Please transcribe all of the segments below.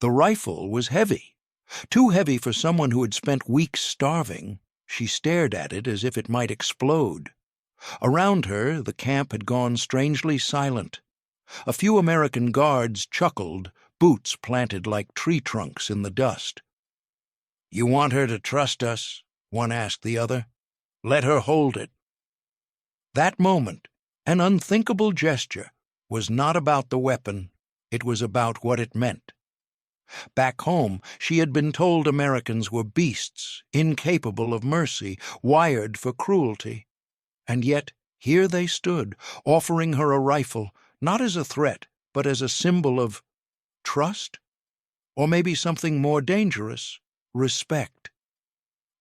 The rifle was heavy, too heavy for someone who had spent weeks starving. She stared at it as if it might explode. Around her, the camp had gone strangely silent. A few American guards chuckled, boots planted like tree trunks in the dust. "You want her to trust us?" one asked the other. "Let her hold it." That moment, an unthinkable gesture, was not about the weapon. It was about what it meant. Back home, she had been told Americans were beasts, incapable of mercy, wired for cruelty. And yet, here they stood, offering her a rifle, not as a threat, but as a symbol of trust? Or maybe something more dangerous, respect.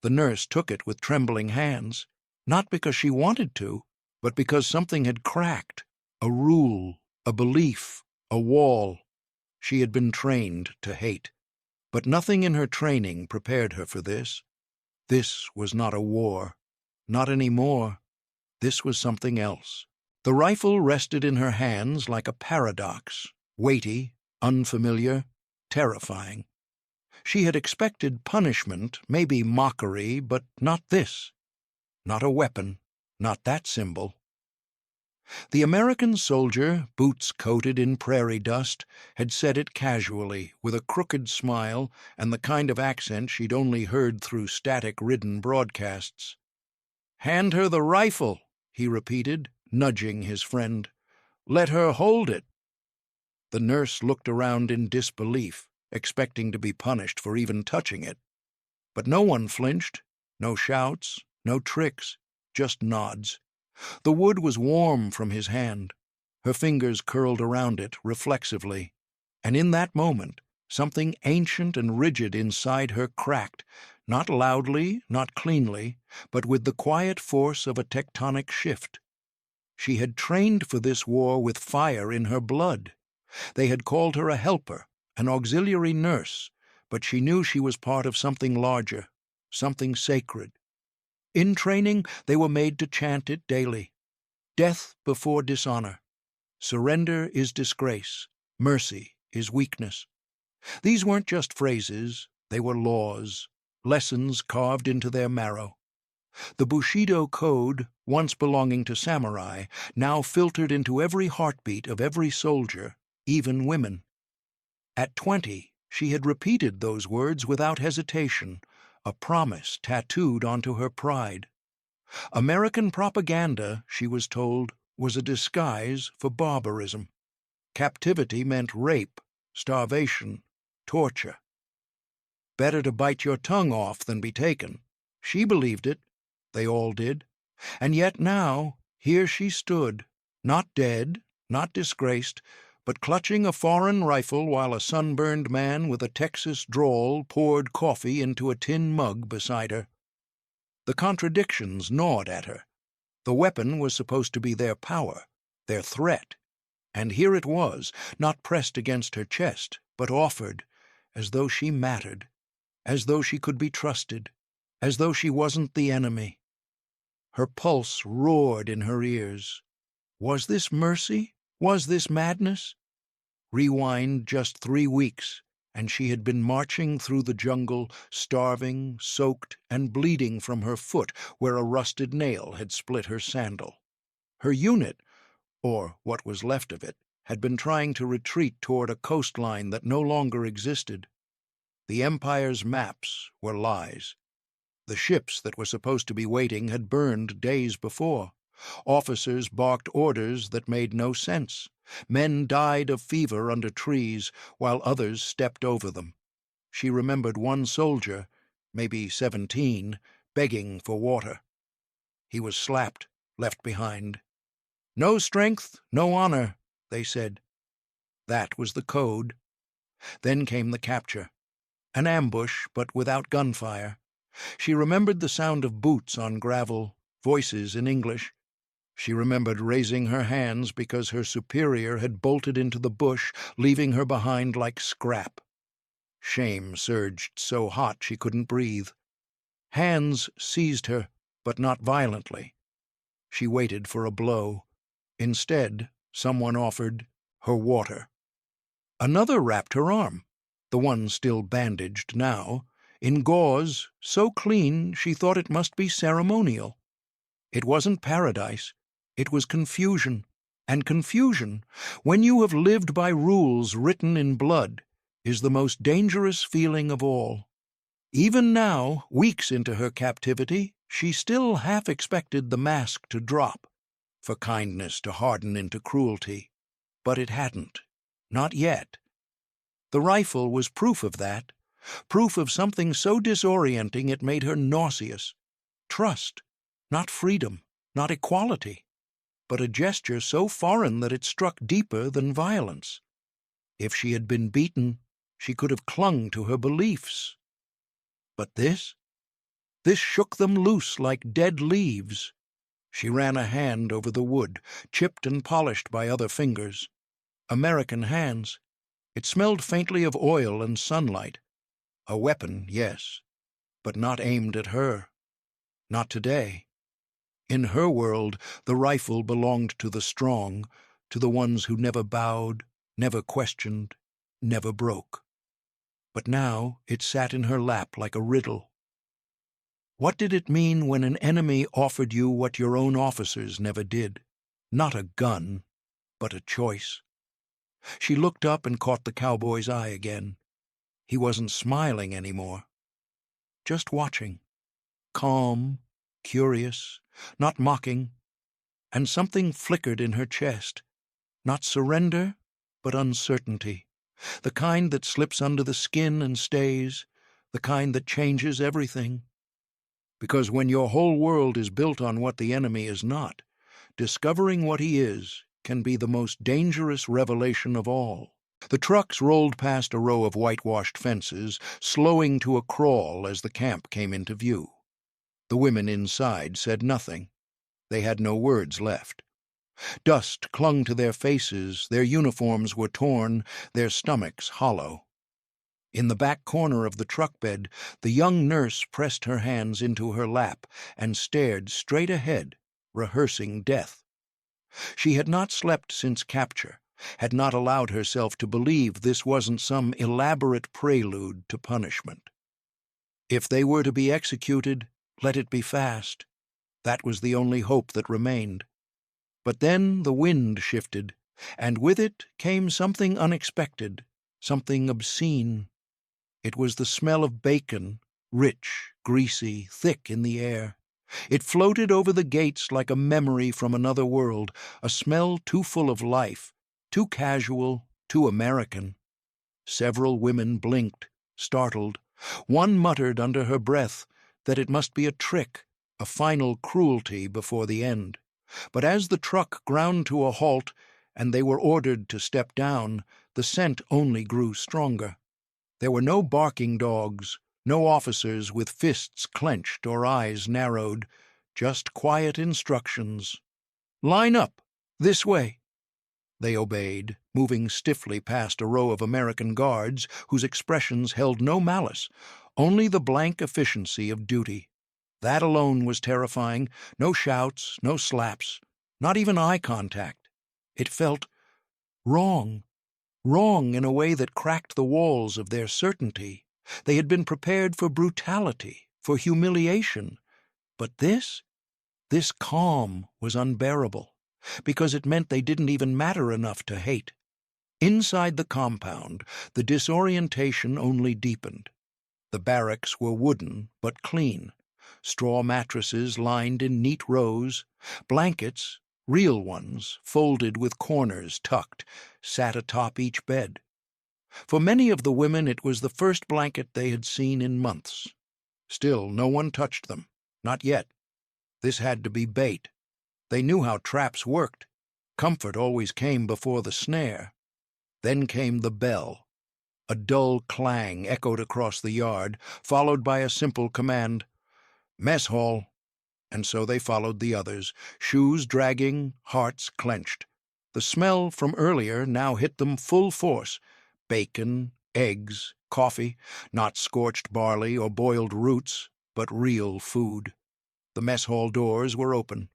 The nurse took it with trembling hands, not because she wanted to, but because something had cracked, a rule, a belief, a wall. She had been trained to hate, but nothing in her training prepared her for this. This was not a war, not anymore. This was something else. The rifle rested in her hands like a paradox, weighty, unfamiliar, terrifying. She had expected punishment, maybe mockery, but not this. Not a weapon, not that symbol. The American soldier, boots coated in prairie dust, had said it casually, with a crooked smile and the kind of accent she'd only heard through static-ridden broadcasts. "Hand her the rifle," he repeated, nudging his friend. "Let her hold it." The nurse looked around in disbelief, expecting to be punished for even touching it. But no one flinched, no shouts, no tricks, just nods. The wood was warm from his hand. Her fingers curled around it reflexively, and in that moment, something ancient and rigid inside her cracked, not loudly, not cleanly, but with the quiet force of a tectonic shift. She had trained for this war with fire in her blood. They had called her a helper, an auxiliary nurse, but she knew she was part of something larger, something sacred. In training, they were made to chant it daily. Death before dishonor. Surrender is disgrace. Mercy is weakness. These weren't just phrases, they were laws, lessons carved into their marrow. The Bushido code, once belonging to samurai, now filtered into every heartbeat of every soldier, even women. At 20, she had repeated those words without hesitation, a promise tattooed onto her pride. American propaganda, she was told, was a disguise for barbarism. Captivity meant rape, starvation, torture. Better to bite your tongue off than be taken. She believed it. They all did. And yet now, here she stood, not dead, not disgraced, but clutching a foreign rifle while a sunburned man with a Texas drawl poured coffee into a tin mug beside her. The contradictions gnawed at her. The weapon was supposed to be their power, their threat, and here it was, not pressed against her chest, but offered, as though she mattered, as though she could be trusted, as though she wasn't the enemy. Her pulse roared in her ears. Was this mercy? Was this madness? Rewind just 3 weeks, and she had been marching through the jungle, starving, soaked, and bleeding from her foot where a rusted nail had split her sandal. Her unit, or what was left of it, had been trying to retreat toward a coastline that no longer existed. The Empire's maps were lies. The ships that were supposed to be waiting had burned days before. Officers barked orders that made no sense. Men died of fever under trees, while others stepped over them. She remembered one soldier, maybe 17, begging for water. He was slapped, left behind. "No strength, no honor," they said. That was the code. Then came the capture. An ambush, but without gunfire. She remembered the sound of boots on gravel, voices in English. She remembered raising her hands because her superior had bolted into the bush, leaving her behind like scrap. Shame surged so hot she couldn't breathe. Hands seized her, but not violently. She waited for a blow. Instead, someone offered her water. Another wrapped her arm. the one still bandaged now, in gauze so clean she thought it must be ceremonial. It wasn't paradise, it was confusion, and confusion, when you have lived by rules written in blood, is the most dangerous feeling of all. Even now, weeks into her captivity, she still half expected the mask to drop, for kindness to harden into cruelty. But it hadn't. Not yet. The rifle was proof of that, proof of something so disorienting it made her nauseous. Trust, not freedom, not equality, but a gesture so foreign that it struck deeper than violence. If she had been beaten, she could have clung to her beliefs. But this shook them loose like dead leaves. She ran a hand over the wood, chipped and polished by other fingers. American hands. It smelled faintly of oil and sunlight. A weapon, yes, but not aimed at her. Not today. In her world, the rifle belonged to the strong, to the ones who never bowed, never questioned, never broke. But now it sat in her lap like a riddle. What did it mean when an enemy offered you what your own officers never did? Not a gun, but a choice. She looked up and caught the cowboy's eye again. He wasn't smiling anymore, just watching. Calm, curious, not mocking. And something flickered in her chest. Not surrender, but uncertainty. The kind that slips under the skin and stays, the kind that changes everything. Because when your whole world is built on what the enemy is not, discovering what he is can be the most dangerous revelation of all. The trucks rolled past a row of whitewashed fences, slowing to a crawl as the camp came into view. The women inside said nothing. They had no words left. Dust clung to their faces, their uniforms were torn, their stomachs hollow. In the back corner of the truck bed, the young nurse pressed her hands into her lap and stared straight ahead, rehearsing death. She had not slept since capture, had not allowed herself to believe this wasn't some elaborate prelude to punishment. If they were to be executed, let it be fast. That was the only hope that remained. But then the wind shifted, and with it came something unexpected, something obscene. It was the smell of bacon, rich, greasy, thick in the air. It floated over the gates like a memory from another world, a smell too full of life, too casual, too American. Several women blinked, startled. One muttered under her breath that it must be a trick, a final cruelty before the end. But as the truck ground to a halt and they were ordered to step down, the scent only grew stronger. There were no barking dogs, no officers with fists clenched or eyes narrowed, just quiet instructions. "Line up! This way!" They obeyed, moving stiffly past a row of American guards whose expressions held no malice, only the blank efficiency of duty. That alone was terrifying. No shouts, no slaps, not even eye contact. It felt wrong. Wrong in a way that cracked the walls of their certainty. They had been prepared for brutality, for humiliation. But this calm was unbearable, because it meant they didn't even matter enough to hate. Inside the compound, the disorientation only deepened. The barracks were wooden, but clean. Straw mattresses lined in neat rows. Blankets, real ones, folded with corners tucked, sat atop each bed. For many of the women it was the first blanket they had seen in months. Still, no one touched them. Not yet. This had to be bait. They knew how traps worked. Comfort always came before the snare. Then came the bell. A dull clang echoed across the yard, followed by a simple command, "Mess hall." And so they followed the others, shoes dragging, hearts clenched. The smell from earlier now hit them full force. Bacon, eggs, coffee, not scorched barley or boiled roots, but real food. The mess hall doors were open.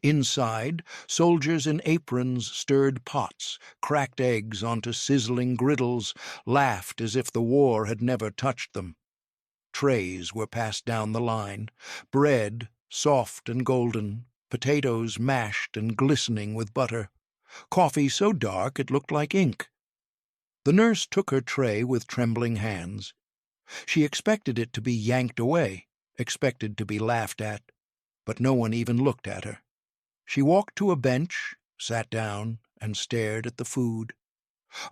Inside, soldiers in aprons stirred pots, cracked eggs onto sizzling griddles, laughed as if the war had never touched them. Trays were passed down the line, bread soft and golden, potatoes mashed and glistening with butter, coffee so dark it looked like ink. The nurse took her tray with trembling hands. She expected it to be yanked away, expected to be laughed at, but no one even looked at her. She walked to a bench, sat down, and stared at the food.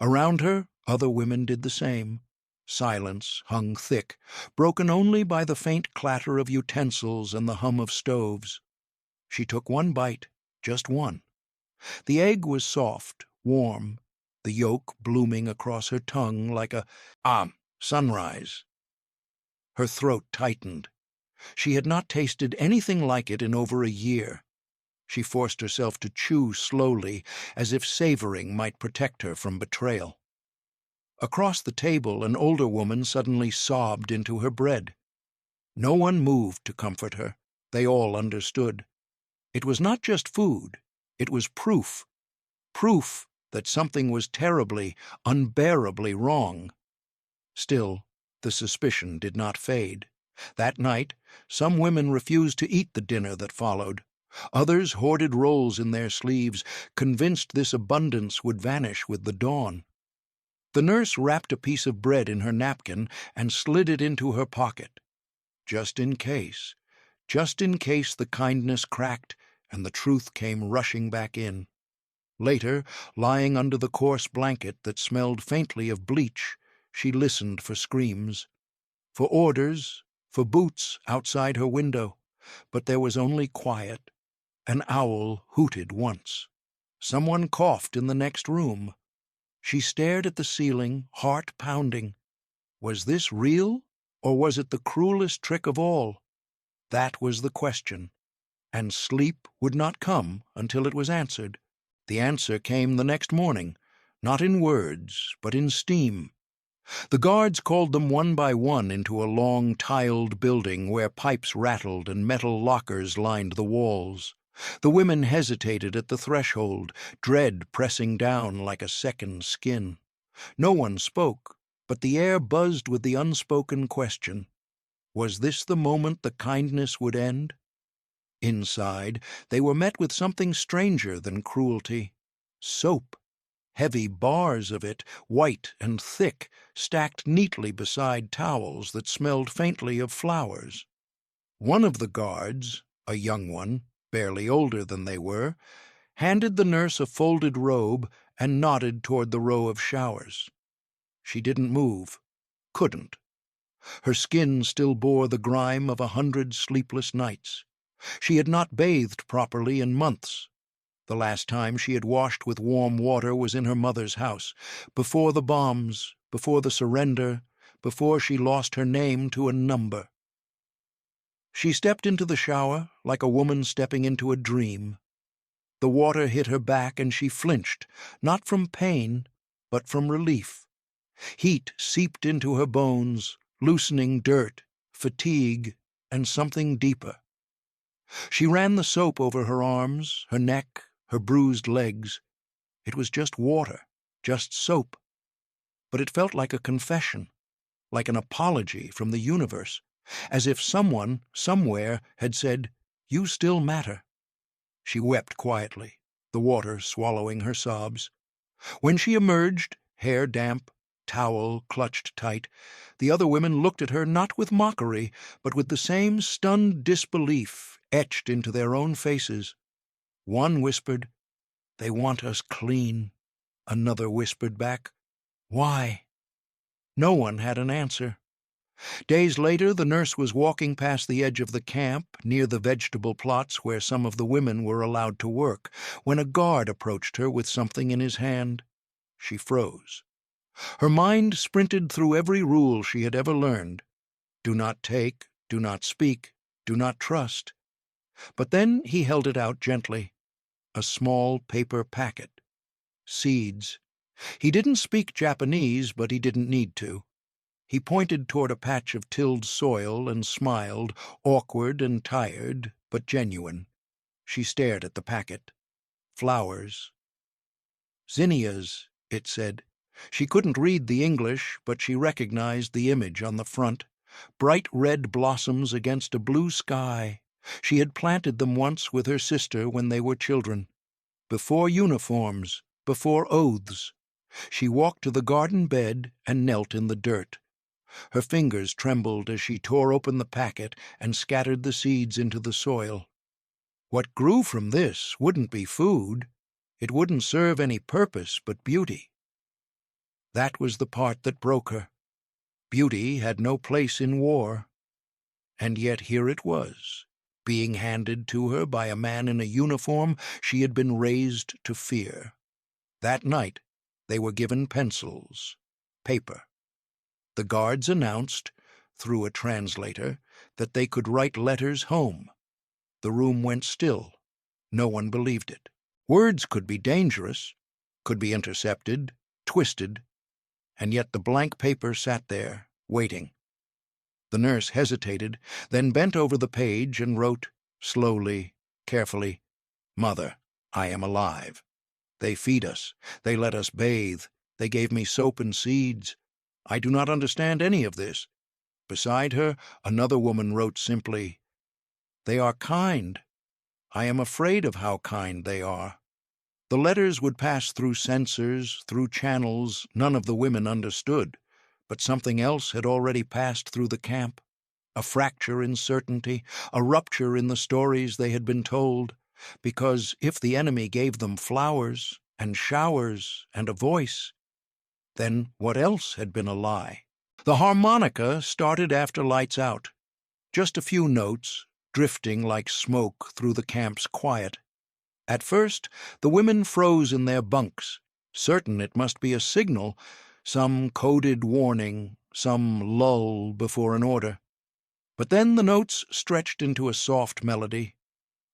Around her, other women did the same. Silence hung thick, broken only by the faint clatter of utensils and the hum of stoves. She took one bite, just one. The egg was soft, warm, the yolk blooming across her tongue like a sunrise. Her throat tightened. She had not tasted anything like it in over a year. She forced herself to chew slowly, as if savoring might protect her from betrayal. Across the table, an older woman suddenly sobbed into her bread. No one moved to comfort her. They all understood. It was not just food. It was proof. Proof that something was terribly, unbearably wrong. Still, the suspicion did not fade. That night, some women refused to eat the dinner that followed. Others hoarded rolls in their sleeves, convinced this abundance would vanish with the dawn. The nurse wrapped a piece of bread in her napkin and slid it into her pocket. Just in case the kindness cracked and the truth came rushing back in. Later, lying under the coarse blanket that smelled faintly of bleach, she listened for screams, for orders, for boots outside her window, but there was only quiet. An owl hooted once. Someone coughed in the next room. She stared at the ceiling, heart pounding. Was this real, or was it the cruelest trick of all? That was the question, and sleep would not come until it was answered. The answer came the next morning, not in words, but in steam. The guards called them one by one into a long, tiled building where pipes rattled and metal lockers lined the walls. The women hesitated at the threshold, dread pressing down like a second skin. No one spoke, but the air buzzed with the unspoken question. Was this the moment the kindness would end? Inside, they were met with something stranger than cruelty. Soap. Heavy bars of it, white and thick, stacked neatly beside towels that smelled faintly of flowers. One of the guards, a young one, barely older than they were, handed the nurse a folded robe and nodded toward the row of showers. She didn't move, couldn't. Her skin still bore the grime of 100 sleepless nights. She had not bathed properly in months. The last time she had washed with warm water was in her mother's house, before the bombs, before the surrender, before she lost her name to a number. She stepped into the shower like a woman stepping into a dream. The water hit her back and she flinched, not from pain, but from relief. Heat seeped into her bones, loosening dirt, fatigue, and something deeper. She ran the soap over her arms, her neck, her bruised legs. It was just water, just soap. But it felt like a confession, like an apology from the universe, as if someone, somewhere, had said, "You still matter." She wept quietly, the water swallowing her sobs. When she emerged, hair damp, towel clutched tight, the other women looked at her not with mockery, but with the same stunned disbelief etched into their own faces. One whispered, "They want us clean." Another whispered back, "Why?" No one had an answer. Days later, the nurse was walking past the edge of the camp, near the vegetable plots where some of the women were allowed to work, when a guard approached her with something in his hand. She froze. Her mind sprinted through every rule she had ever learned. Do not take, do not speak, do not trust. But then he held it out gently. A small paper packet. Seeds. He didn't speak Japanese, but he didn't need to. He pointed toward a patch of tilled soil and smiled, awkward and tired, but genuine. She stared at the packet. Flowers. Zinnias, it said. She couldn't read the English, but she recognized the image on the front. Bright red blossoms against a blue sky. She had planted them once with her sister when they were children. Before uniforms, before oaths. She walked to the garden bed and knelt in the dirt. Her fingers trembled as she tore open the packet and scattered the seeds into the soil. What grew from this wouldn't be food. It wouldn't serve any purpose but beauty. That was the part that broke her. Beauty had no place in war. And yet here it was, being handed to her by a man in a uniform she had been raised to fear. That night they were given pencils, paper. The guards announced, through a translator, that they could write letters home. The room went still. No one believed it. Words could be dangerous, could be intercepted, twisted, and yet the blank paper sat there, waiting. The nurse hesitated, then bent over the page and wrote, slowly, carefully, "Mother, I am alive. They feed us. They let us bathe. They gave me soap and seeds. I do not understand any of this." Beside her, another woman wrote simply, "They are kind. I am afraid of how kind they are." The letters would pass through censors, through channels none of the women understood, but something else had already passed through the camp. A fracture in certainty, a rupture in the stories they had been told, because if the enemy gave them flowers and showers and a voice, then what else had been a lie? The harmonica started after lights out. Just a few notes, drifting like smoke through the camp's quiet. At first, the women froze in their bunks, certain it must be a signal, some coded warning, some lull before an order. But then the notes stretched into a soft melody,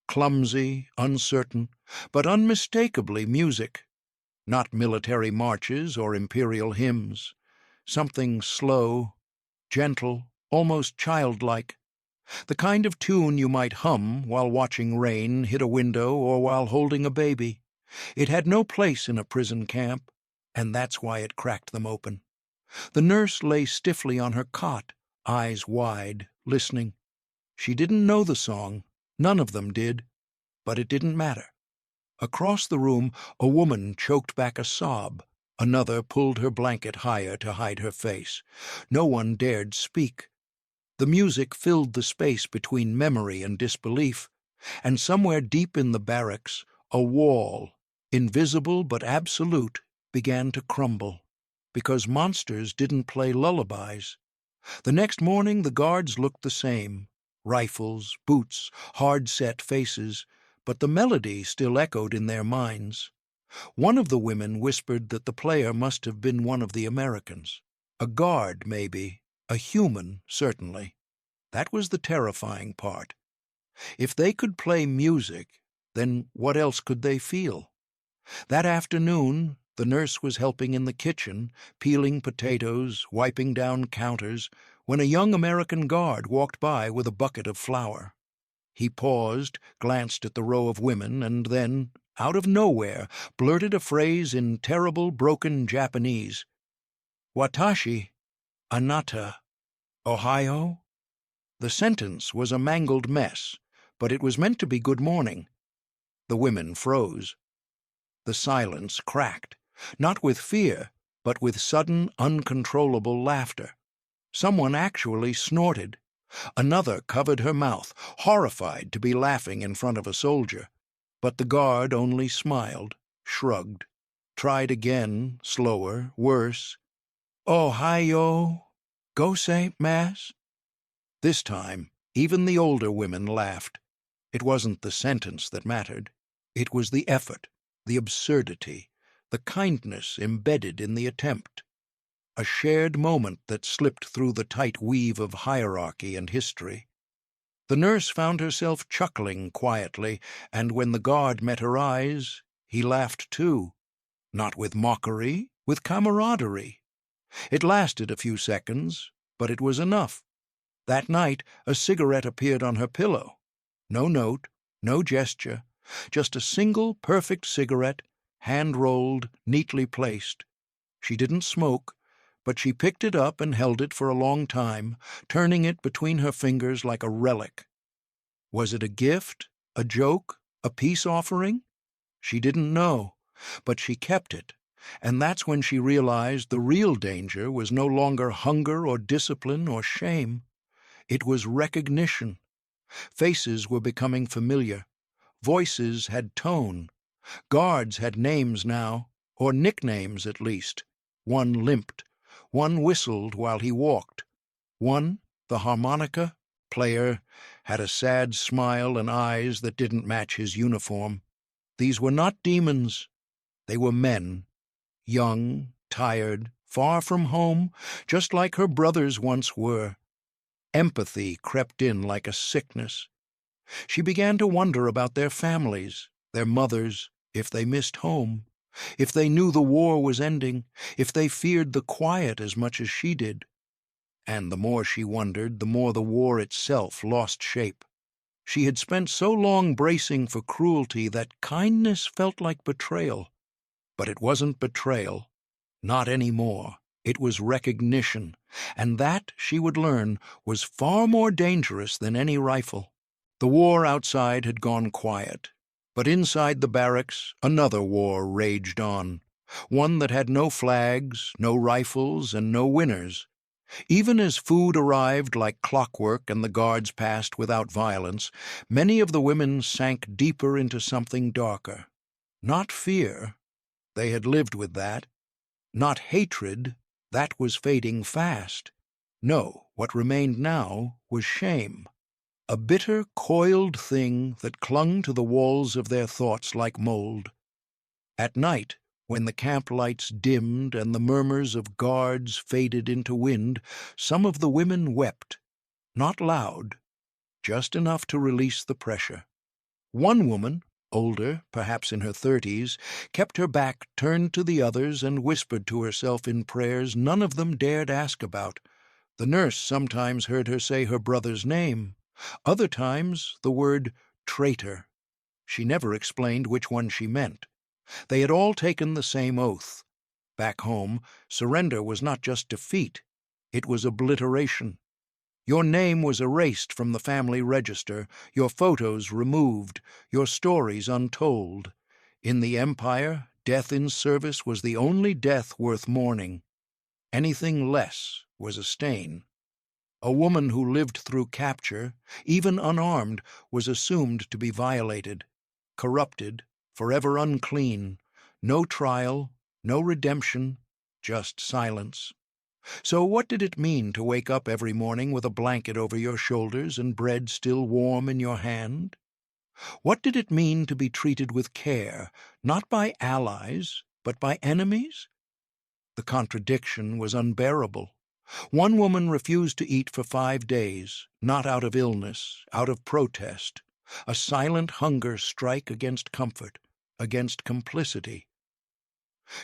clumsy, uncertain, but unmistakably music. Not military marches or imperial hymns. Something slow, gentle, almost childlike. The kind of tune you might hum while watching rain hit a window or while holding a baby. It had no place in a prison camp, and that's why it cracked them open. The nurse lay stiffly on her cot, eyes wide, listening. She didn't know the song, none of them did, but it didn't matter. Across the room, a woman choked back a sob. Another pulled her blanket higher to hide her face. No one dared speak. The music filled the space between memory and disbelief, and somewhere deep in the barracks, a wall, invisible but absolute, began to crumble, because monsters didn't play lullabies. The next morning the guards looked the same, rifles, boots, hard-set faces, but the melody still echoed in their minds. One of the women whispered that the player must have been one of the Americans. A guard, maybe, a human, certainly. That was the terrifying part. If they could play music, then what else could they feel? That afternoon, the nurse was helping in the kitchen, peeling potatoes, wiping down counters, when a young American guard walked by with a bucket of flour. He paused, glanced at the row of women, and then, out of nowhere, blurted a phrase in terrible, broken Japanese. "Watashi, anata, Ohio?" The sentence was a mangled mess, but it was meant to be good morning. The women froze. The silence cracked, not with fear, but with sudden, uncontrollable laughter. Someone actually snorted. Another covered her mouth, horrified to be laughing in front of a soldier. But the guard only smiled, shrugged, tried again, slower, worse. "Ohio, go say Mass?" This time, even the older women laughed. It wasn't the sentence that mattered. It was the effort, the absurdity, the kindness embedded in the attempt. A shared moment that slipped through the tight weave of hierarchy and history. The nurse found herself chuckling quietly, and when the guard met her eyes, he laughed too. Not with mockery, with camaraderie. It lasted a few seconds, but it was enough. That night, a cigarette appeared on her pillow. No note, No gesture, just a single perfect cigarette, hand-rolled, neatly placed. She didn't smoke, but she picked it up and held it for a long time, turning it between her fingers like a relic. Was it a gift, a joke, a peace offering? She didn't know, but she kept it, and that's when she realized the real danger was no longer hunger or discipline or shame. It was recognition. Faces were becoming familiar. Voices had tone. Guards had names now, or nicknames at least. One limped. One whistled while he walked. One, the harmonica player, had a sad smile and eyes that didn't match his uniform. These were not demons. They were men, young, tired, far from home, just like her brothers once were. Empathy crept in like a sickness. She began to wonder about their families, their mothers, if they missed home, if they knew the war was ending, if they feared the quiet as much as she did. And the more she wondered, the more the war itself lost shape. She had spent so long bracing for cruelty that kindness felt like betrayal. But it wasn't betrayal. Not anymore. It was recognition, and that, she would learn, was far more dangerous than any rifle. The war outside had gone quiet, but inside the barracks another war raged on, one that had no flags, no rifles, and no winners. Even as food arrived like clockwork and the guards passed without violence, many of the women sank deeper into something darker. Not fear. They had lived with that. Not hatred. That was fading fast. No, what remained now was shame. A bitter, coiled thing that clung to the walls of their thoughts like mold. At night, when the camp lights dimmed and the murmurs of guards faded into wind, some of the women wept. Not loud, just enough to release the pressure. One woman, older, perhaps in her 30s, kept her back turned to the others and whispered to herself in prayers none of them dared ask about. The nurse sometimes heard her say her brother's name, other times the word traitor. She never explained which one she meant. They had all taken the same oath. Back home, surrender was not just defeat, it was obliteration. Your name was erased from the family register, your photos removed, your stories untold. In the Empire, death in service was the only death worth mourning. Anything less was a stain. A woman who lived through capture, even unarmed, was assumed to be violated, corrupted, forever unclean. No trial, no redemption, just silence. So what did it mean to wake up every morning with a blanket over your shoulders and bread still warm in your hand? What did it mean to be treated with care, not by allies, but by enemies? The contradiction was unbearable. One woman refused to eat for 5 days, not out of illness, out of protest, a silent hunger strike against comfort, against complicity.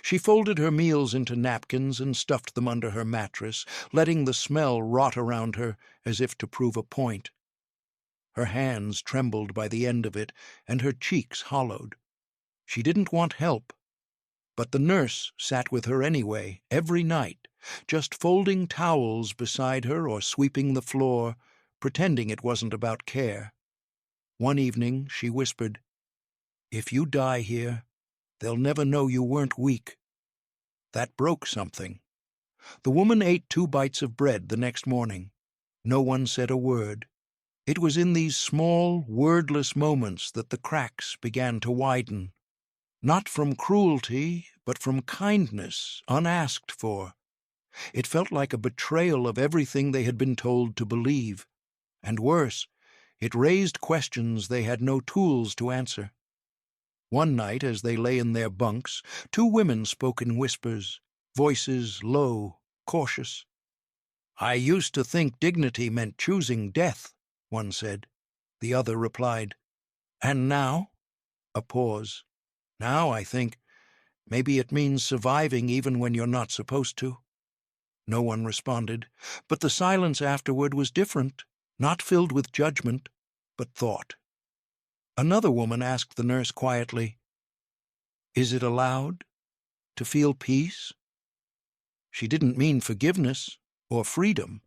She folded her meals into napkins and stuffed them under her mattress, letting the smell rot around her as if to prove a point. Her hands trembled by the end of it, and her cheeks hollowed. She didn't want help. But the nurse sat with her anyway, every night, just folding towels beside her or sweeping the floor, pretending it wasn't about care. One evening she whispered, "If you die here, they'll never know you weren't weak." That broke something. The woman ate 2 bites of bread the next morning. No one said a word. It was in these small, wordless moments that the cracks began to widen. Not from cruelty, but from kindness, unasked for. It felt like a betrayal of everything they had been told to believe. And worse, it raised questions they had no tools to answer. One night, as they lay in their bunks, 2 women spoke in whispers, voices low, cautious. "I used to think dignity meant choosing death," one said. The other replied, "And now?" A pause. "Now, I think, maybe it means surviving even when you're not supposed to." No one responded, but the silence afterward was different, not filled with judgment, but thought. Another woman asked the nurse quietly, "Is it allowed to feel peace?" She didn't mean forgiveness or freedom,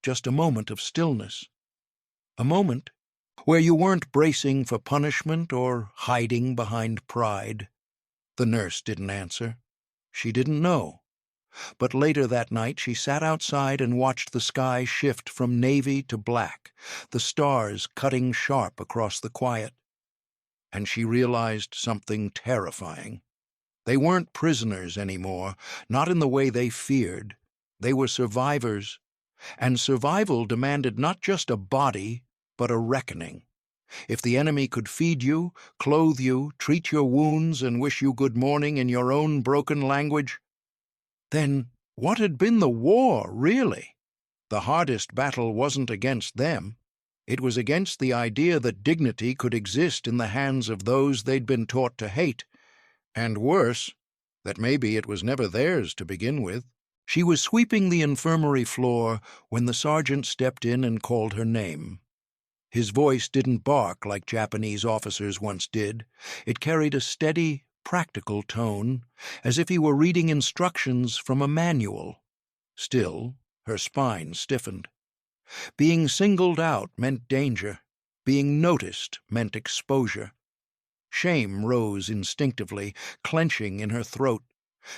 just a moment of stillness. A moment where you weren't bracing for punishment or hiding behind pride. The nurse didn't answer. She didn't know. But later that night she sat outside and watched the sky shift from navy to black, the stars cutting sharp across the quiet. And she realized something terrifying. They weren't prisoners anymore, not in the way they feared. They were survivors, and survival demanded not just a body, but a reckoning. If the enemy could feed you, clothe you, treat your wounds, and wish you good morning in your own broken language, then what had been the war, really? The hardest battle wasn't against them. It was against the idea that dignity could exist in the hands of those they'd been taught to hate, and worse, that maybe it was never theirs to begin with. She was sweeping the infirmary floor when the sergeant stepped in and called her name. His voice didn't bark like Japanese officers once did. It carried a steady, practical tone, as if he were reading instructions from a manual. Still, her spine stiffened. Being singled out meant danger. Being noticed meant exposure. Shame rose instinctively, clenching in her throat.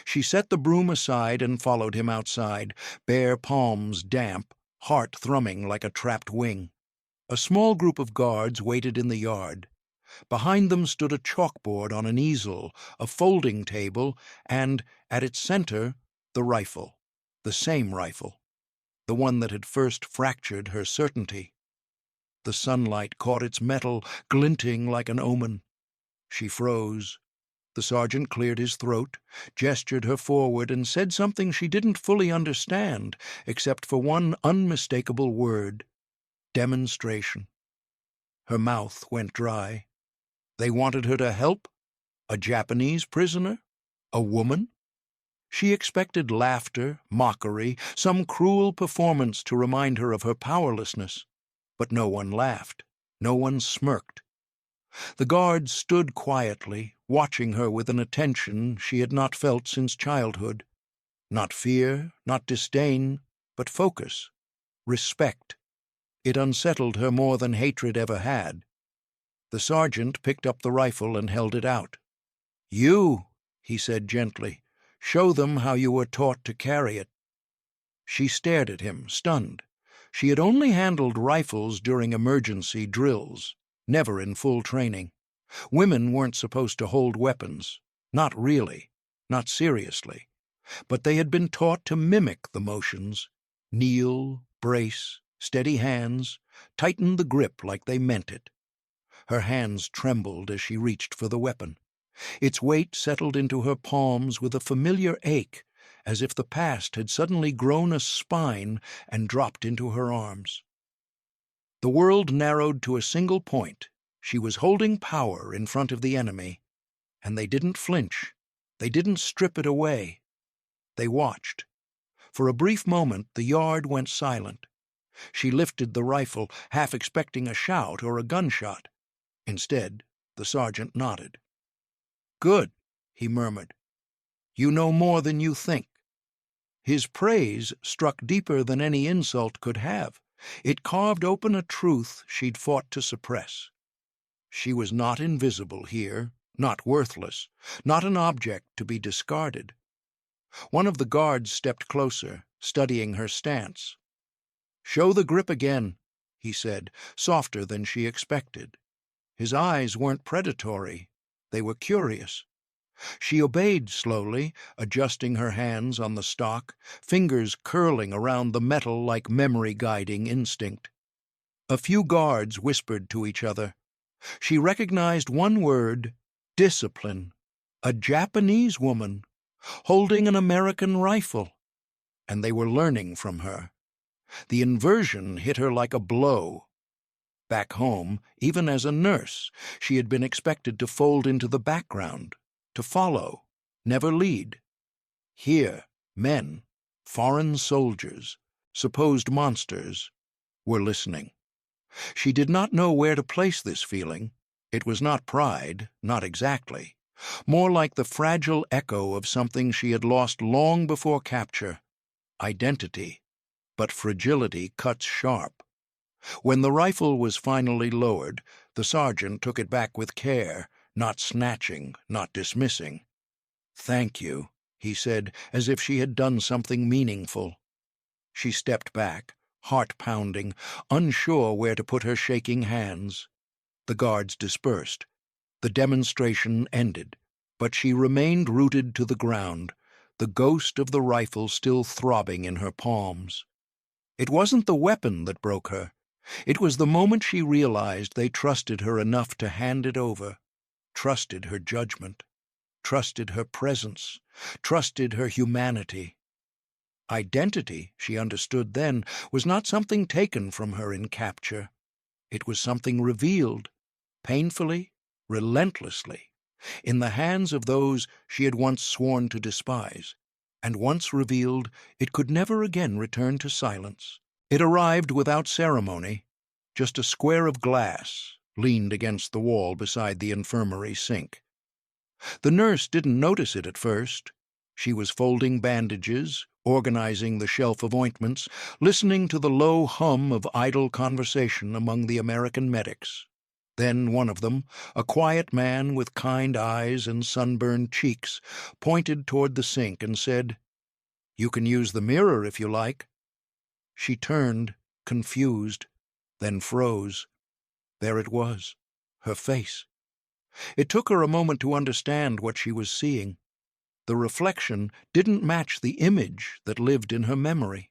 She set the broom aside and followed him outside, bare palms damp, heart thrumming like a trapped wing. A small group of guards waited in the yard. Behind them stood a chalkboard on an easel, a folding table, and, at its center, the rifle. The same rifle. The one that had first fractured her certainty. The sunlight caught its metal, glinting like an omen. She froze. The sergeant cleared his throat, gestured her forward, and said something she didn't fully understand, except for one unmistakable word: demonstration. Her mouth went dry. They wanted her to help? A Japanese prisoner? A woman? She expected laughter, mockery, some cruel performance to remind her of her powerlessness. But no one laughed. No one smirked. The guards stood quietly, watching her with an attention she had not felt since childhood. Not fear, not disdain, but focus, respect. It unsettled her more than hatred ever had. The sergeant picked up the rifle and held it out. "You," he said gently, "show them how you were taught to carry it." She stared at him, stunned. She had only handled rifles during emergency drills, never in full training. Women weren't supposed to hold weapons. Not really. Not seriously. But they had been taught to mimic the motions. Kneel, brace, steady hands, tighten the grip like they meant it. Her hands trembled as she reached for the weapon. Its weight settled into her palms with a familiar ache, as if the past had suddenly grown a spine and dropped into her arms. The world narrowed to a single point. She was holding power in front of the enemy, and they didn't flinch. They didn't strip it away. They watched. For a brief moment, the yard went silent. She lifted the rifle, half expecting a shout or a gunshot. Instead, the sergeant nodded. "Good," he murmured. "You know more than you think." His praise struck deeper than any insult could have. It carved open a truth she'd fought to suppress. She was not invisible here, not worthless, not an object to be discarded. One of the guards stepped closer, studying her stance. "Show the grip again," he said, softer than she expected. His eyes weren't predatory. They were curious. She obeyed slowly, adjusting her hands on the stock, fingers curling around the metal like memory-guiding instinct. A few guards whispered to each other. She recognized one word: discipline. A Japanese woman, holding an American rifle. And they were learning from her. The inversion hit her like a blow. Back home, even as a nurse, she had been expected to fold into the background, to follow, never lead. Here, men, foreign soldiers, supposed monsters, were listening. She did not know where to place this feeling. It was not pride, not exactly. More like the fragile echo of something she had lost long before capture. Identity. But fragility cuts sharp. When the rifle was finally lowered, the sergeant took it back with care, not snatching, not dismissing. "Thank you," he said, as if she had done something meaningful. She stepped back, heart pounding, unsure where to put her shaking hands. The guards dispersed. The demonstration ended, but she remained rooted to the ground, the ghost of the rifle still throbbing in her palms. It wasn't the weapon that broke her. It was the moment she realized they trusted her enough to hand it over, trusted her judgment, trusted her presence, trusted her humanity. Identity, she understood then, was not something taken from her in capture. It was something revealed, painfully, relentlessly, in the hands of those she had once sworn to despise, and once revealed, it could never again return to silence. It arrived without ceremony, just a square of glass leaned against the wall beside the infirmary sink. The nurse didn't notice it at first. She was folding bandages, organizing the shelf of ointments, listening to the low hum of idle conversation among the American medics. Then one of them, a quiet man with kind eyes and sunburned cheeks, pointed toward the sink and said, "You can use the mirror if you like." She turned, confused, then froze. There it was, her face. It took her a moment to understand what she was seeing. The reflection didn't match the image that lived in her memory.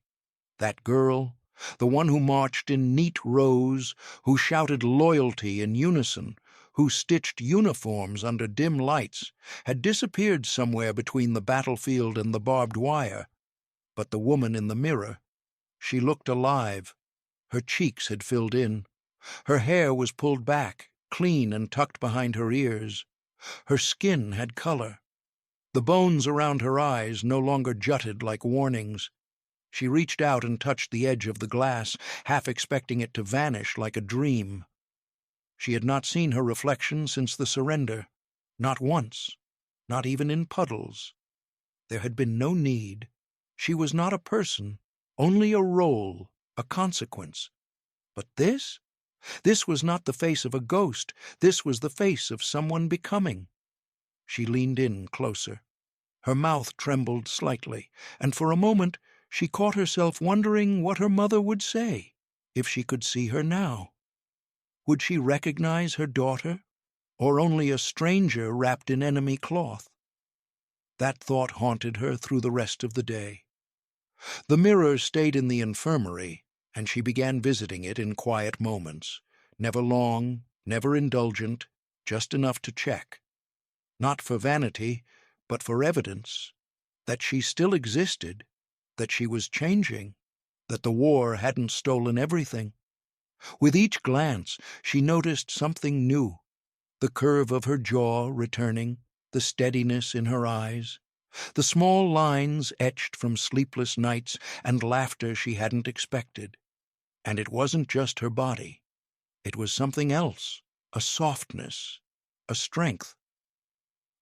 That girl, the one who marched in neat rows, who shouted loyalty in unison, who stitched uniforms under dim lights, had disappeared somewhere between the battlefield and the barbed wire. But the woman in the mirror, she looked alive. Her cheeks had filled in. Her hair was pulled back, clean and tucked behind her ears. Her skin had color. The bones around her eyes no longer jutted like warnings. She reached out and touched the edge of the glass, half expecting it to vanish like a dream. She had not seen her reflection since the surrender. Not once. Not even in puddles. There had been no need. She was not a person, only a role, a consequence. But this? This was not the face of a ghost. This was the face of someone becoming. She leaned in closer. Her mouth trembled slightly, and for a moment she caught herself wondering what her mother would say if she could see her now. Would she recognize her daughter, or only a stranger wrapped in enemy cloth? That thought haunted her through the rest of the day. The mirror stayed in the infirmary, and she began visiting it in quiet moments, never long, never indulgent, just enough to check. Not for vanity, but for evidence that she still existed, that she was changing, that the war hadn't stolen everything. With each glance, she noticed something new, the curve of her jaw returning, the steadiness in her eyes, the small lines etched from sleepless nights and laughter she hadn't expected. And it wasn't just her body. It was something else, a softness, a strength.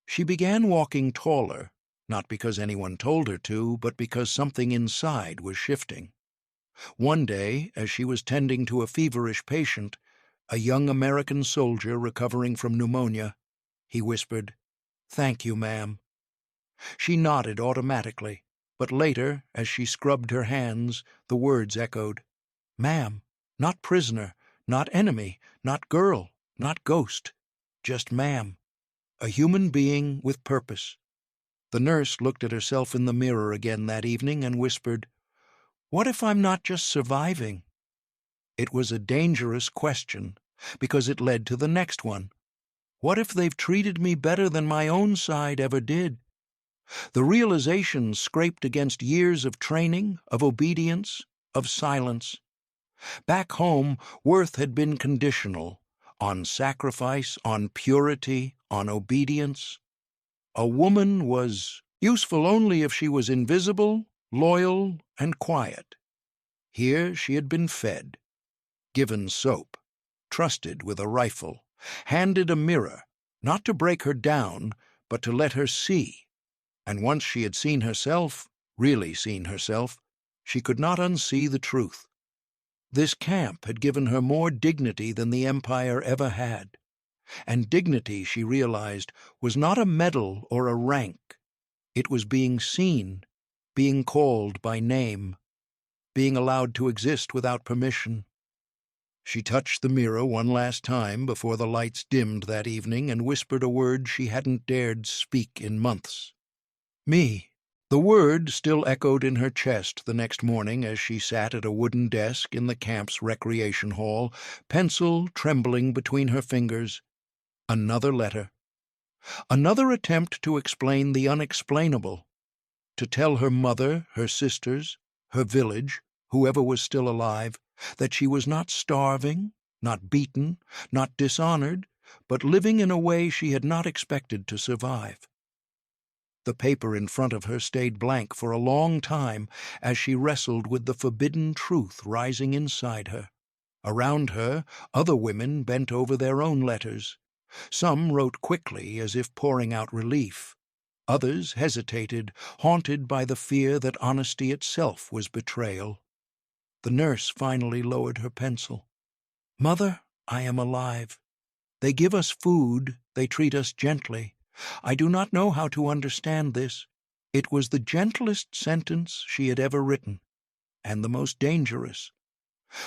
She began walking taller, not because anyone told her to, but because something inside was shifting. One day, as she was tending to a feverish patient, a young American soldier recovering from pneumonia, he whispered, "Thank you, ma'am." She nodded automatically, but later, as she scrubbed her hands, the words echoed, "Ma'am, not prisoner, not enemy, not girl, not ghost, just ma'am, a human being with purpose." The nurse looked at herself in the mirror again that evening and whispered, "What if I'm not just surviving?" It was a dangerous question, because it led to the next one. What if they've treated me better than my own side ever did? The realization scraped against years of training, of obedience, of silence. Back home, worth had been conditional, on sacrifice, on purity, on obedience. A woman was useful only if she was invisible, loyal, and quiet. Here she had been fed, given soap, trusted with a rifle, handed a mirror, not to break her down, but to let her see. And once she had seen herself, really seen herself, she could not unsee the truth. This camp had given her more dignity than the Empire ever had. And dignity, she realized, was not a medal or a rank. It was being seen, being called by name, being allowed to exist without permission. She touched the mirror one last time before the lights dimmed that evening and whispered a word she hadn't dared speak in months. Me. The word still echoed in her chest the next morning as she sat at a wooden desk in the camp's recreation hall, pencil trembling between her fingers. Another letter. Another attempt to explain the unexplainable. To tell her mother, her sisters, her village, whoever was still alive, that she was not starving, not beaten, not dishonored, but living in a way she had not expected to survive. The paper in front of her stayed blank for a long time as she wrestled with the forbidden truth rising inside her. Around her, other women bent over their own letters. Some wrote quickly, as if pouring out relief. Others hesitated, haunted by the fear that honesty itself was betrayal. The nurse finally lowered her pencil. "Mother, I am alive. They give us food, they treat us gently. I do not know how to understand this." It was the gentlest sentence she had ever written, and the most dangerous.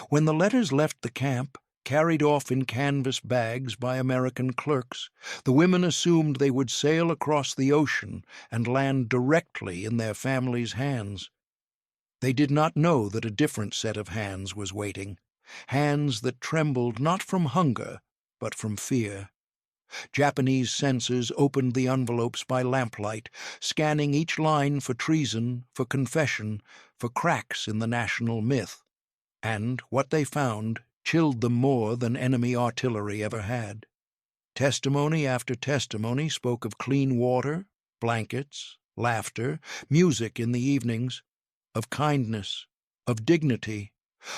When the letters left the camp, carried off in canvas bags by American clerks, the women assumed they would sail across the ocean and land directly in their families' hands. They did not know that a different set of hands was waiting, hands that trembled not from hunger, but from fear. Japanese censors opened the envelopes by lamplight, scanning each line for treason, for confession, for cracks in the national myth. And what they found chilled them more than enemy artillery ever had. Testimony after testimony spoke of clean water, blankets, laughter, music in the evenings, of kindness, of dignity,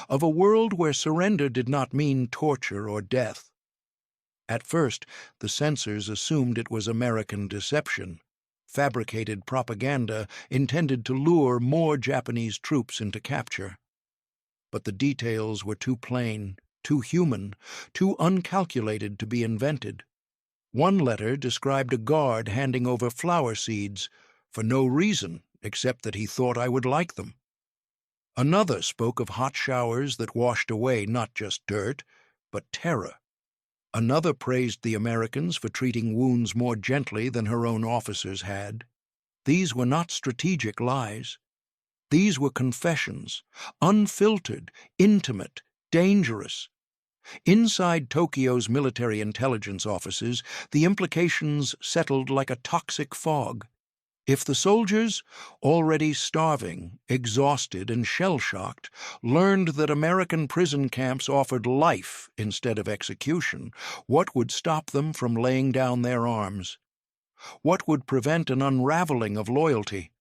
of a world where surrender did not mean torture or death. At first, the censors assumed it was American deception, fabricated propaganda intended to lure more Japanese troops into capture. But the details were too plain, too human, too uncalculated to be invented. One letter described a guard handing over flower seeds for no reason except that he thought I would like them. Another spoke of hot showers that washed away not just dirt, but terror. Another praised the Americans for treating wounds more gently than her own officers had. These were not strategic lies. These were confessions, unfiltered, intimate, dangerous. Inside Tokyo's military intelligence offices, the implications settled like a toxic fog. If the soldiers, already starving, exhausted, and shell-shocked, learned that American prison camps offered life instead of execution, what would stop them from laying down their arms? What would prevent an unraveling of loyalty?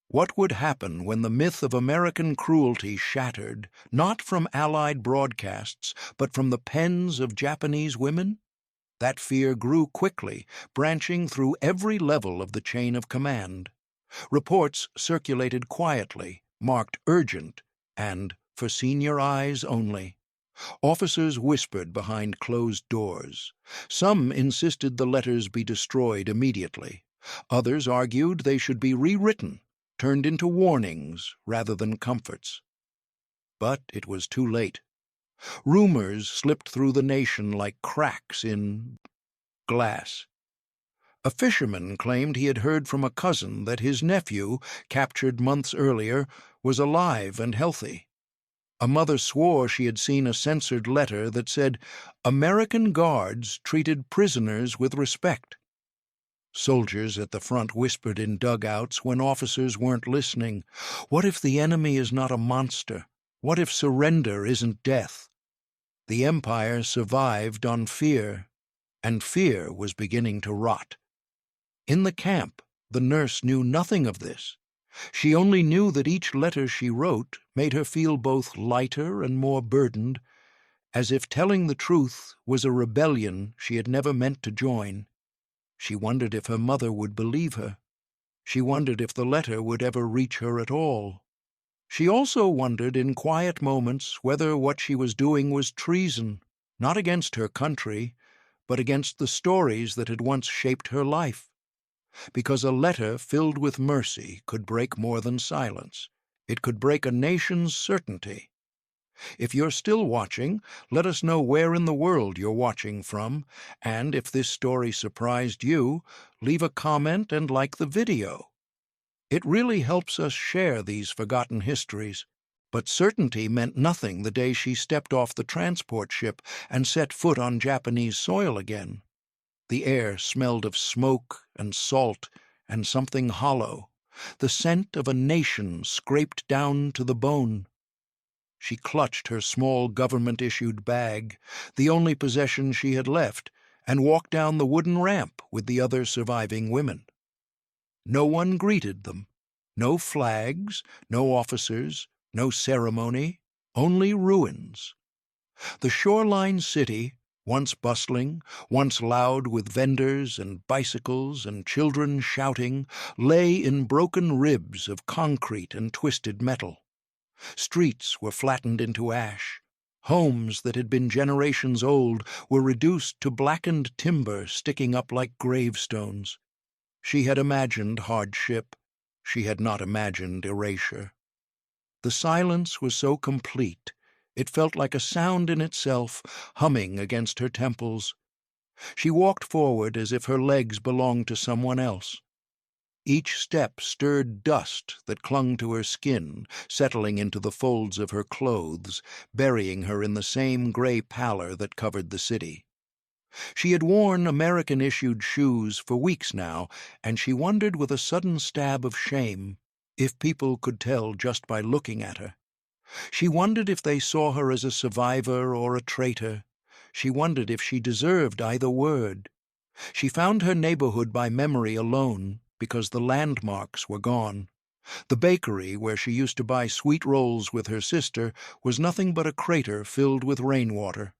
What would happen when the myth of American cruelty shattered, not from Allied broadcasts, but from the pens of Japanese women? That fear grew quickly, branching through every level of the chain of command. Reports circulated quietly, marked urgent, and for senior eyes only. Officers whispered behind closed doors. Some insisted the letters be destroyed immediately. Others argued they should be rewritten, turned into warnings rather than comforts. But it was too late. Rumors slipped through the nation like cracks in glass. A fisherman claimed he had heard from a cousin that his nephew, captured months earlier, was alive and healthy. A mother swore she had seen a censored letter that said, "American guards treated prisoners with respect." Soldiers at the front whispered in dugouts when officers weren't listening, "What if the enemy is not a monster? What if surrender isn't death?" The Empire survived on fear, and fear was beginning to rot. In the camp, the nurse knew nothing of this. She only knew that each letter she wrote made her feel both lighter and more burdened, as if telling the truth was a rebellion she had never meant to join. She wondered if her mother would believe her. She wondered if the letter would ever reach her at all. She also wondered in quiet moments whether what she was doing was treason, not against her country, but against the stories that had once shaped her life. Because a letter filled with mercy could break more than silence. It could break a nation's certainty. If you're still watching, let us know where in the world you're watching from, and if this story surprised you, leave a comment and like the video. It really helps us share these forgotten histories. But certainty meant nothing the day she stepped off the transport ship and set foot on Japanese soil again. The air smelled of smoke and salt and something hollow, the scent of a nation scraped down to the bone. She clutched her small government-issued bag, the only possession she had left, and walked down the wooden ramp with the other surviving women. No one greeted them. No flags, no officers, no ceremony, only ruins. The shoreline city, once bustling, once loud with vendors and bicycles and children shouting, lay in broken ribs of concrete and twisted metal. Streets were flattened into ash. Homes that had been generations old were reduced to blackened timber sticking up like gravestones. She had imagined hardship. She had not imagined erasure. The silence was so complete, it felt like a sound in itself, humming against her temples. She walked forward as if her legs belonged to someone else. Each step stirred dust that clung to her skin, settling into the folds of her clothes, burying her in the same gray pallor that covered the city. She had worn American-issued shoes for weeks now, and she wondered with a sudden stab of shame if people could tell just by looking at her. She wondered if they saw her as a survivor or a traitor. She wondered if she deserved either word. She found her neighborhood by memory alone, because the landmarks were gone. The bakery where she used to buy sweet rolls with her sister was nothing but a crater filled with rainwater.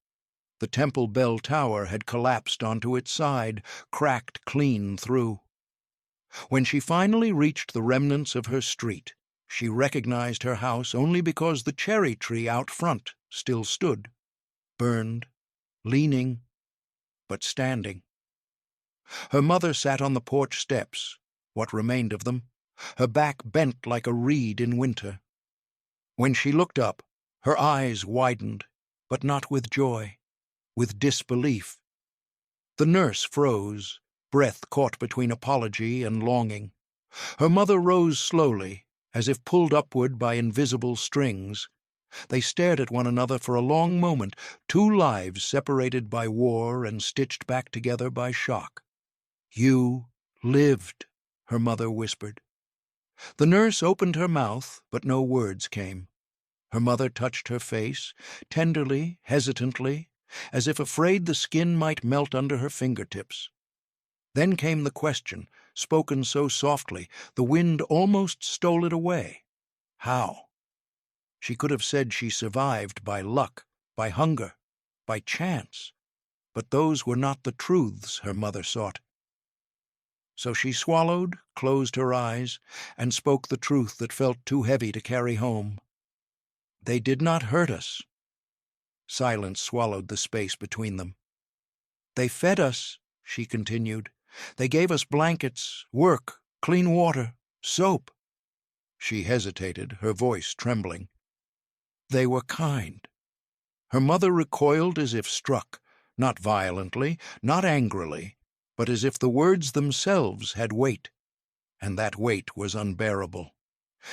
The Temple Bell Tower had collapsed onto its side, cracked clean through. When she finally reached the remnants of her street, she recognized her house only because the cherry tree out front still stood, burned, leaning, but standing. Her mother sat on the porch steps, what remained of them, her back bent like a reed in winter. When she looked up, her eyes widened, but not with joy, with disbelief. The nurse froze, breath caught between apology and longing. Her mother rose slowly, as if pulled upward by invisible strings. They stared at one another for a long moment, two lives separated by war and stitched back together by shock. "You lived," her mother whispered. The nurse opened her mouth, but no words came. Her mother touched her face, tenderly, hesitantly, as if afraid the skin might melt under her fingertips. Then came the question, spoken so softly, the wind almost stole it away. How? She could have said she survived by luck, by hunger, by chance, but those were not the truths her mother sought. So she swallowed, closed her eyes, and spoke the truth that felt too heavy to carry home. "They did not hurt us." Silence swallowed the space between them. "They fed us," she continued. "They gave us blankets, work, clean water, soap." She hesitated, her voice trembling. "They were kind." Her mother recoiled as if struck, not violently, not angrily, but as if the words themselves had weight, and that weight was unbearable.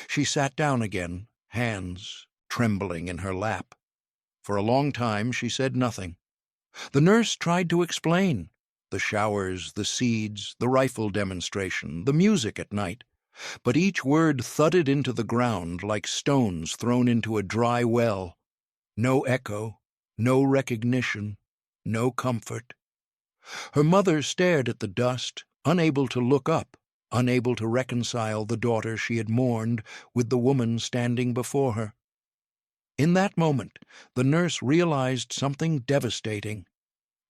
She sat down again, hands trembling in her lap. For a long time she said nothing. The nurse tried to explain. The showers, the seeds, the rifle demonstration, the music at night. But each word thudded into the ground like stones thrown into a dry well. No echo, no recognition, no comfort. Her mother stared at the dust, unable to look up, unable to reconcile the daughter she had mourned with the woman standing before her. In that moment, the nurse realized something devastating.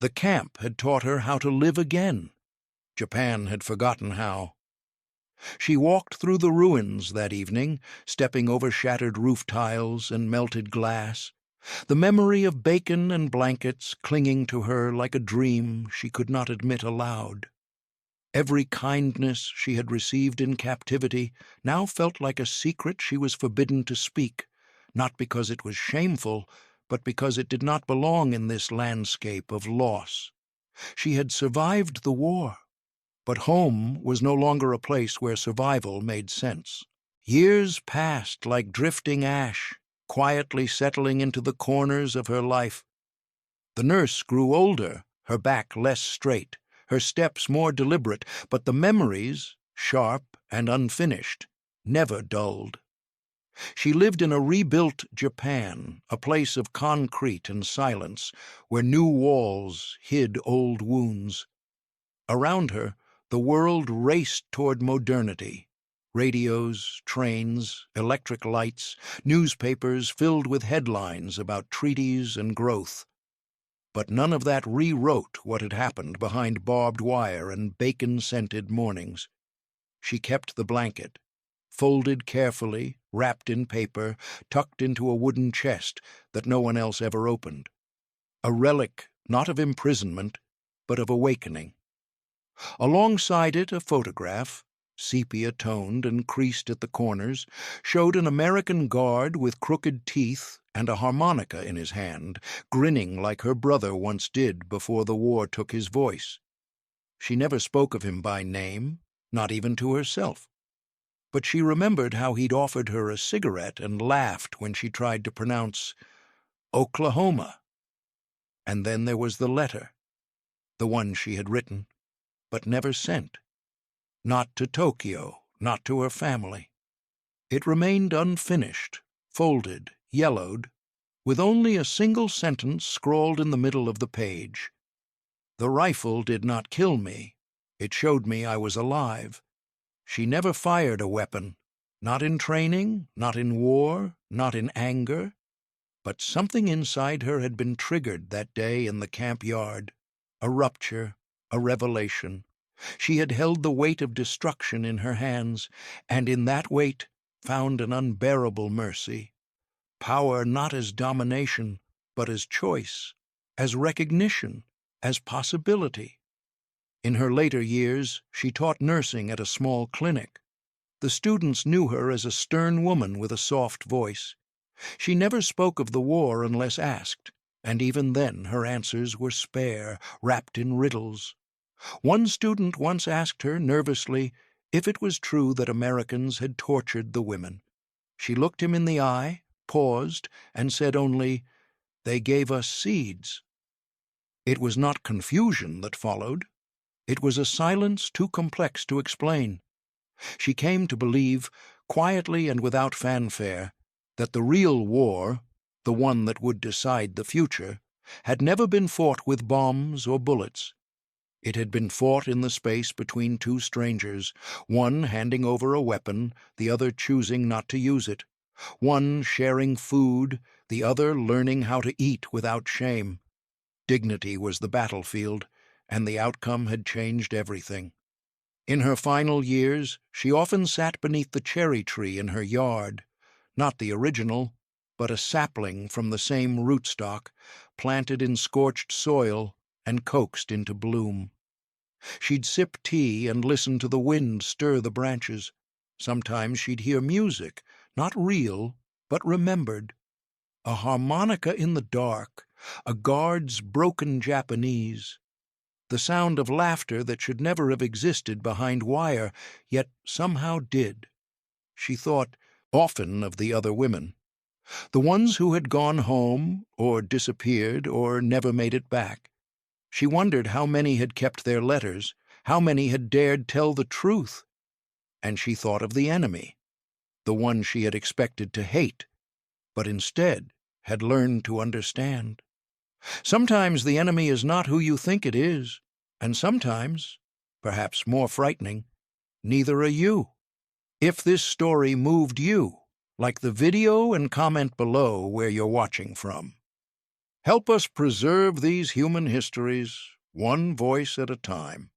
The camp had taught her how to live again. Japan had forgotten how. She walked through the ruins that evening, stepping over shattered roof tiles and melted glass, the memory of bacon and blankets clinging to her like a dream she could not admit aloud. Every kindness she had received in captivity now felt like a secret she was forbidden to speak, not because it was shameful, but because it did not belong in this landscape of loss. She had survived the war, but home was no longer a place where survival made sense. Years passed like drifting ash, quietly settling into the corners of her life. The nurse grew older, her back less straight, her steps more deliberate, but the memories, sharp and unfinished, never dulled. She lived in a rebuilt Japan, a place of concrete and silence, where new walls hid old wounds. Around her, the world raced toward modernity. Radios, trains, electric lights, newspapers filled with headlines about treaties and growth. But none of that rewrote what had happened behind barbed wire and bacon-scented mornings. She kept the blanket, folded carefully, wrapped in paper, tucked into a wooden chest that no one else ever opened. A relic not of imprisonment, but of awakening. Alongside it, a photograph, sepia-toned and creased at the corners, showed an American guard with crooked teeth and a harmonica in his hand, grinning like her brother once did before the war took his voice. She never spoke of him by name, not even to herself. But she remembered how he'd offered her a cigarette and laughed when she tried to pronounce Oklahoma. And then there was the letter, the one she had written, but never sent. Not to Tokyo, not to her family. It remained unfinished, folded, yellowed, with only a single sentence scrawled in the middle of the page. The rifle did not kill me. It showed me I was alive. She never fired a weapon, not in training, not in war, not in anger. But something inside her had been triggered that day in the camp yard. A rupture, a revelation. She had held the weight of destruction in her hands, and in that weight found an unbearable mercy. Power not as domination, but as choice, as recognition, as possibility. In her later years, she taught nursing at a small clinic. The students knew her as a stern woman with a soft voice. She never spoke of the war unless asked, and even then her answers were spare, wrapped in riddles. One student once asked her, nervously, if it was true that Americans had tortured the women. She looked him in the eye, paused, and said only, "They gave us seeds." It was not confusion that followed. It was a silence too complex to explain. She came to believe, quietly and without fanfare, that the real war, the one that would decide the future, had never been fought with bombs or bullets. It had been fought in the space between two strangers, one handing over a weapon, the other choosing not to use it, one sharing food, the other learning how to eat without shame. Dignity was the battlefield, and the outcome had changed everything. In her final years, she often sat beneath the cherry tree in her yard, not the original, but a sapling from the same rootstock, planted in scorched soil and coaxed into bloom. She'd sip tea and listen to the wind stir the branches. Sometimes she'd hear music, not real, but remembered. A harmonica in the dark, a guard's broken Japanese. The sound of laughter that should never have existed behind wire, yet somehow did. She thought often of the other women, the ones who had gone home, or disappeared, or never made it back. She wondered how many had kept their letters, how many had dared tell the truth. And she thought of the enemy, the one she had expected to hate, but instead had learned to understand. Sometimes the enemy is not who you think it is, and sometimes, perhaps more frightening, neither are you. If this story moved you, like the video and comment below where you're watching from. Help us preserve these human histories, one voice at a time.